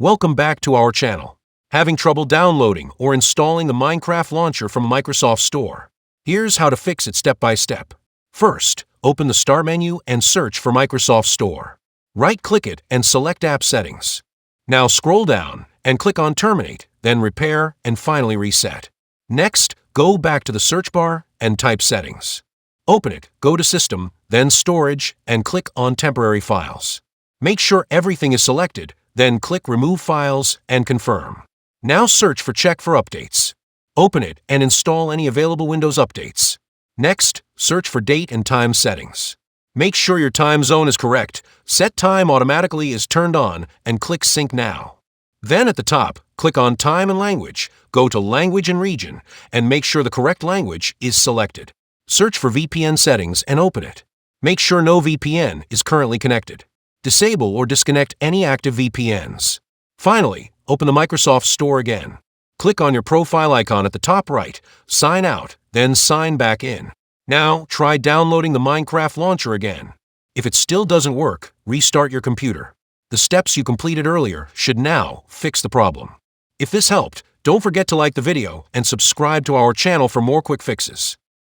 Welcome back to our channel. Having trouble downloading or installing the Minecraft launcher from Microsoft Store? Here's how to fix it step by step. First, open the Start menu and search for Microsoft Store. Right-click it and select App Settings. Now scroll down and click on Terminate, then Repair, and finally Reset. Next, go back to the search bar and type Settings. Open it, go to System, then Storage, and click on Temporary Files. Make sure everything is selected, then click Remove Files and Confirm. Now search for Check for Updates. Open it and install any available Windows updates. Next, search for Date and Time settings. Make sure your time zone is correct. Set Time Automatically is turned on and click Sync Now. Then at the top, click on Time and Language, go to Language and Region, and make sure the correct language is selected. Search for VPN settings and open it. Make sure no VPN is currently connected. Disable or disconnect any active VPNs. Finally, open the Microsoft Store again. Click on your profile icon at the top right, sign out, then sign back in. Now, try downloading the Minecraft launcher again. If it still doesn't work, restart your computer. The steps you completed earlier should now fix the problem. If this helped, don't forget to like the video and subscribe to our channel for more quick fixes.